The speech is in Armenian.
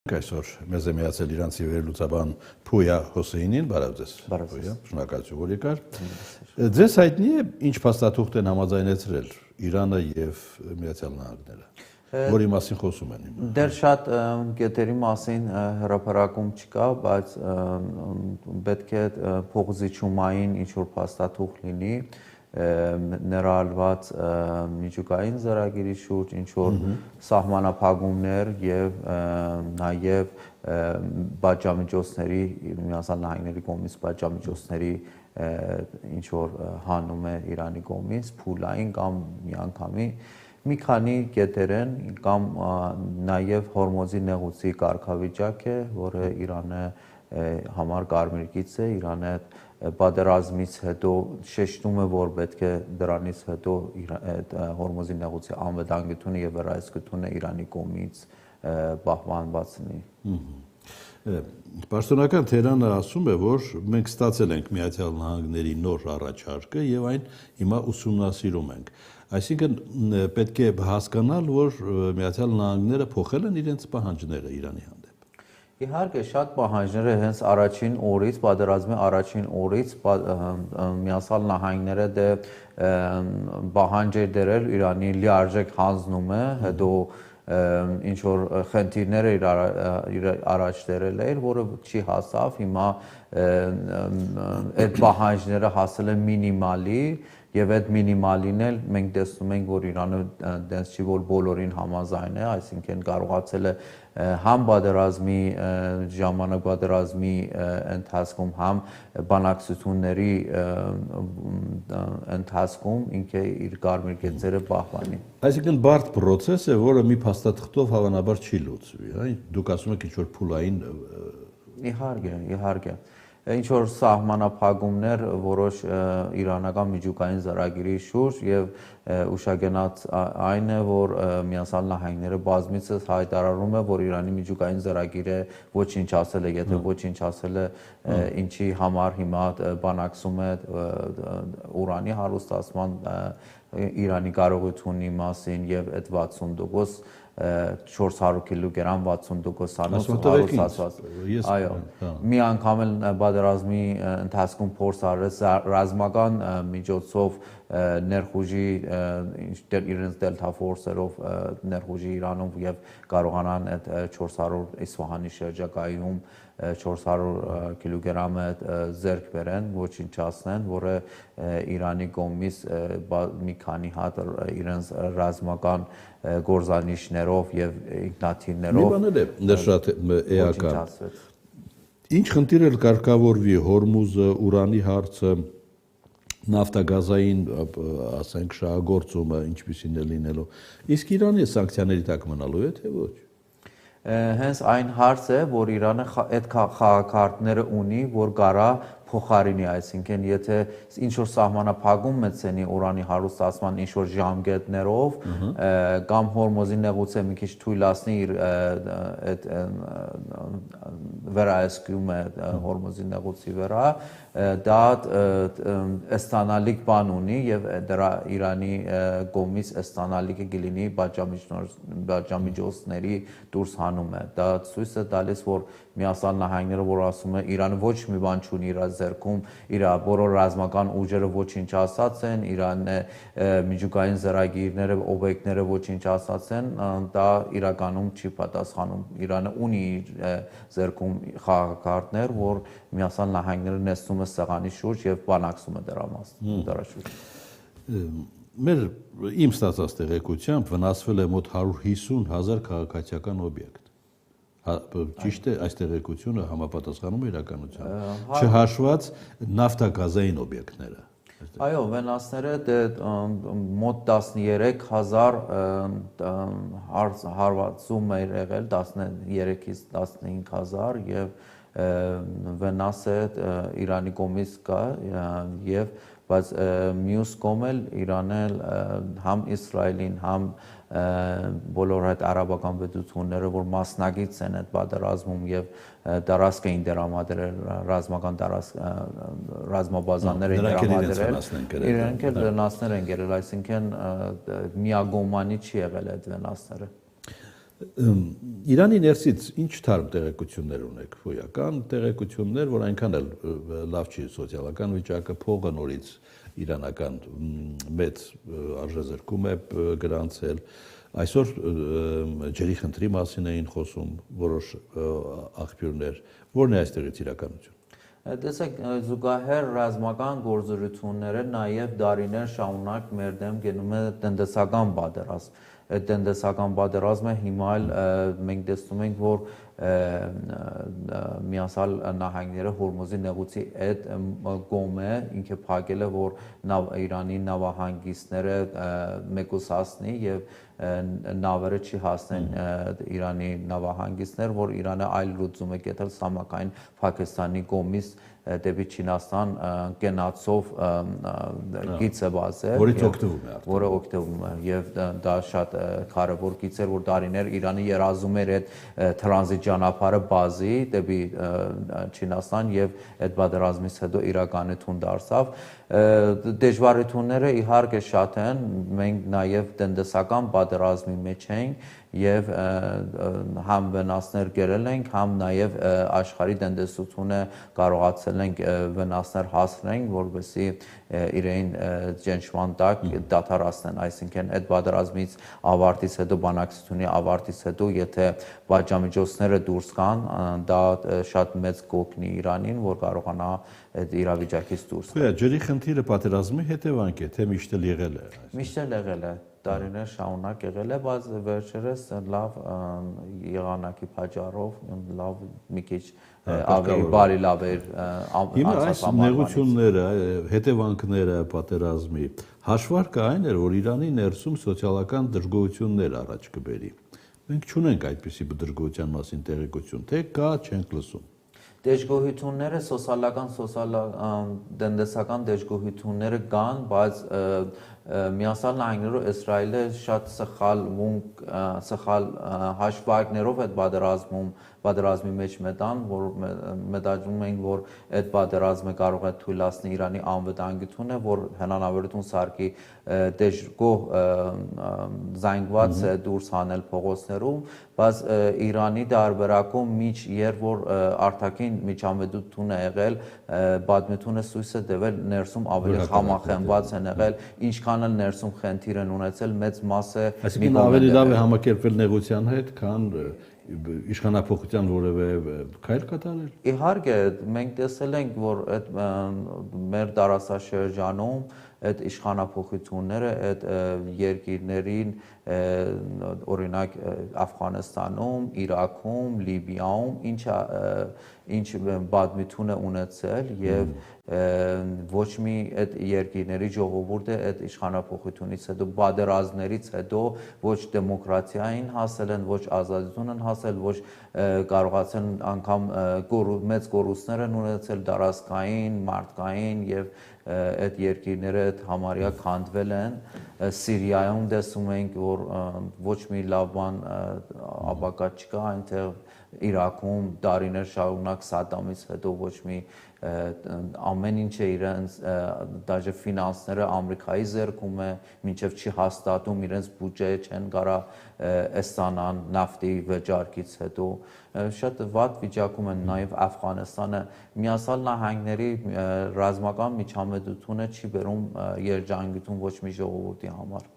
Այսօր մեզ է միացել իրանցի վերլուծաբան Փույա Հոսեյնին, բարև ձեզ։ Փույա, շնորհակալություն, որ եկար։ Ձեզ հայտնի է ինչ փաստաթուղթ են համաձայնեցրել Իրանը եւ Միացյալ Նահանգները, որի մասին խոսում են։ Դեռ շատ կետերի մասին հրապարակում չկա, բայց պետք է փոխզիջումային ինչ-որ փաստաթուղթ լինի, ներառված միջուկային ծրագրի շուրջ ինչ-որ սահմանափակումներ եւ նաեւ բաժամիջոցների Միացյալ Նահանգների կողմից բաժամիջոցների ինչ-որ հանում է Իրանի կողմից փուլային կամ միանգամի մի քանի կետեր են կամ նաեւ Հորմոզի նեղուցի կարգավիճակ է, որը Իրանը համար կարմիր գիծ է, Իրանը պատերազմից հետո շեշտում է, որ պետք է դրանից հետո Հորմոզի նեղուցի անվտանգությունը եւ վերահսկությունը Իրանի կողմից պահպանված լինի։ Պաշտոնական Թեհրանը ասում է, որ մենք ստացել ենք Միացյալ Նահանգների նոր առաջարկը եւ այն հիմա ուսումնասիրում ենք։ Այսինքն պետք է հասկանալ, որ Միացյալ Նահանգները փոխել են իրենց պահանջները Իրանի հանդեպ։ Իհարկե, շատ պահանջները հենց առաջին օրից, պատերազմի առաջին օրից Միացյալ Նահանգները պահանջ էր դրել Իրանի լիարժեք հանձնումը, հետո ինչ որ խնդիրներ իր առաջ դրել էր, որը չի հասավ, հիմա այդ պահանջները հասել են մինիմալի եւ այդ մինիմալին էլ մենք տեսնում ենք, որ Իրանը դենց չի, որ բոլորին համաձայն է, այսինքն կարողացել է համ պատերազմի ժամանակ պատերազմի ընթացքում, համ բանակցությունների ընթացքում ինքը իր կարմիր գծերը պահպանի։ Այսինքն բարդ process է, որը մի փաստաթղթով հավանաբար չի լուծվի, այ դուք ասում եք ինչ-որ փուլային Իհարկե, ինչ որ սահմանափակումներ որոշ իրանական միջուկային ծրագրի շուրջ եւ ուշագնաց այն է, որ Միացյալ Նահանգները բազմիցս հայտարարում է, որ Իրանի միջուկային ծրագիրը ոչինչ ասել է, եթե ոչինչ ասել է, ինչի համար հիմա բանակցում է ուրանի հարուստացման Իրանի կարողությունի մասին եւ այդ 60% 400 կիլոգրամ 60% հարուստացված։ Այո, մի անգամ էլ պատերազմի ընթացքում փորձ արեց ռազմական միջոցով ներխուժի իրենց Delta Force-երով ներխուժի Իրանում եւ կարողանան այդ 400 Իսֆահանի շրջակայքում 400 կիլոգրամը ձեռք բերեն, ոչնչացնեն, որը Իրանի կողմից մի քանի հատ իրենց ռազմական գործանիշներով եւ ինքնաթիռներով մի բան էլ է շատ էական։ Ինչ խնդիր էլ կարգավորվի Հորմուզը, ուրանի հարցը, նավթագազային, ասենք, շահագործումը, ինչպիսին է լինելու։ Իսկ Իրանը սանկցիաների տակ մնալու է, թե ոչ։ Հենց այն հարց է, որ Իրանը այդ խաղակարգները ունի, որ կարա փոխարինի, այսինքն եթե ինչ որ սահմանափակում մտցնի ուրանի հարուստացման ինչ որ ժամկետներով կամ Հորմոզի նեղուցը մի քիչ թույլատնի իր այդ վերահսկումը Հորմոզի նեղուցի վրա, դա ստանալիք բան ունի եւ դրա Իրանի կողմից ստանալիքը կլինի բաժամիջոցների դուրս հանումը։ Դա ցույց է տալիս, որ Միացյալ Նահանգները, որ ասում է Իրանը ոչ մի բան չունի իր ձեռքում, իր բոլոր ռազմական ուժերը ոչնչացած են, Իրանը միջուկային ծրագիրները, օբյեկտները ոչնչացած են, դա իրականում չի պատասխանում։ Իրանը ունի ձեռքում խաղակարգներ, որ Միացյալ Նահանգները նստում է սեղանի շուրջ եւ բանակցում է դրա շուրջ։ Իմ ստացած տեղեկությամբ վնասվել է մոտ 150,000 քաղաքացիական օբյեկտ։ Ճիշտ է, այս տեղեկությունը համապատասխանում է իրականությանը, չհաշված նավթագազային օբյեկտները։ Այո, վնասները մոտ 13,000 հարվածում է եղել, 13-ից 15,000 եւ վնաս է Իրանի կողմից կա եւ բայց մյուս կողմել Իրանը համ Իսրայելին, համ բոլոր այդ արաբական պետությունները, որ մասնակից են այդ պատերազմում եւ տարածք էին դրամադրել, ռազմական ռազմաբազաներ էին դրամադրել, իրենք էլ վնասներ են կերել, այսինքն միագոմանի չի եղել այդ վնասները։ Իրանի ներսից ինչ թարմ տեղեկություններ ունեք, ֆոյական տեղեկություններ, որ այնքան էլ լավ չի սոցիալական վիճակը, փողը նորից իրանական մեծ արժեզրկում է գրանցել։ Այսօր ջրի խնդրի մասին էին խոսում որոշ աղբյուրներ, որն է այստեղից իրականություն։ Տեսեք, զուգահեռ ռազմական գործողությունները նաև դարիներ շարունակ մեր դեմ գնում է տնտեսական պատերազմ։ Այդ տնտեսական պատերազմը հիմա էլ մենք տեսնում ենք, որ Միացյալ Նահանգները Հորմուզի նեղուցի այդ կողմը ինքը փակել է, որ Իրանի նավահանգիստները մեկուսացնի եւ նավերը չի հասնեն Իրանի նավահանգիստներ, որ Իրանը այլ լուծում է գտել սահմակային Պակիստանի կողմից դեպի Չինաստան կենացով գիծ է բացել, որը օգտվում է եւ դա շատ կարեւոր գիծ էր, որ դարիներ Իրանը երազում էր այդ տրանզիտ ճանապարհը բազի դեպի Չինաստան եւ այդ պատերազմից հետո իրականություն դարձավ։ Դժվարությունները իհարկե շատ են, մենք նաև տնտեսական պատերազմի մեջ ենք եւ համ վնասներ կերել ենք, համ նաև աշխարհի տնտեսությունը կարողացել ենք վնասներ հասցնենք, որովհետեւ իրեն ճնշման տակ դադարեցնեն, այսինքն այդ պատերազմից ավարտից հետո բանակցությունի ավարտից հետո եթե պատժամիջոցները դուրս գան, դա շատ մեծ կօգնի Իրանին, որ կարողանա այդ իրավիճակից դուրս գալ։ Ջրի խնդիրը պատերազմի հետևանք է, թե միշտ էլ եղել է։ Միշտ էլ եղել է, տարիներ շարունակ եղել է, բայց վերջերս լավ եղանակի պատճառով լավ մի քիչ ավելի բարի լավ էր Հիմա այս նեղությունները, հետևանքները պատերազմի հաշվարկը այն էր, որ Իրանի ներսում սոցիալական դժգոհություններ առաջ կբերի։ Մենք չունենք այդպիսի դժգոհության մասին տեղեկություն, թե կա չենք լսում։ Դժգոհությունները տնտեսական դժգոհությունները կան, բայց Միացյալ Նահանգներով Իսրայելը շատ սխալ հաշվարկներով այդ պատերազմի մեջ մտան, որ մտածում ենք, որ այդ պատերազմը կարող է թույլատնի Իրանի անվտանգությունը, որ հնարավորություն սարքի դժգոհ զանգված դուրս հանել փողոցներում, բայց Իրանի դարբերակում միջ երբ որ արտաքին միջամտություն է եղել, պատմությունը ցույց է տվել ներսում ավելի համախմբված են եղել, ինչքան էլ ներսում խնդիր են ունեցել մեծ մասը Այսինքն ավելի լավ է համակերպվել նեղության հետ, քան իշխանափոխության որևէ քայլ կատարել։ Իհարկե, մենք տեսել ենք, որ այդ մեր տարածաշրջանում այդ իշխանափոխությունները այդ երկիրներին օրինակ Աֆղանստանում, Իրաքում, Լիբիայում ինչ պատմություն է ունեցել եւ ոչ մի այդ երկիրների ժողովուրդը այդ իշխանափոխությունից հետո պատերազմներից հետո ոչ դեմոկրատիային հասել են, ոչ ազատություն են հասել, ոչ կարողացան անգամ մեծ կորուստներ են ունեցել տարածքային, մարդկային եւ այդ երկիրները համարյա քանդվել են Սիրիայում տեսում ենք որ ոչ մի լավ բան ապակա չկա այնտեղ Իրաքում տարիներ շարունակ Սադամից հետո ոչ մի ամեն ինչը իրենց դաժե ֆինանսները Ամերիկայի ձեռքում է մինչև չի հաստատում իրենց բյուջե չեն կարա ստանան նավթի վճարքից հետո շատ վատ վիճակում են նաև Աֆղանստանը Միացյալ Նահանգների ռազմական միջամտությունը չի բերում երջանկություն ոչ մի ժողովրդի համար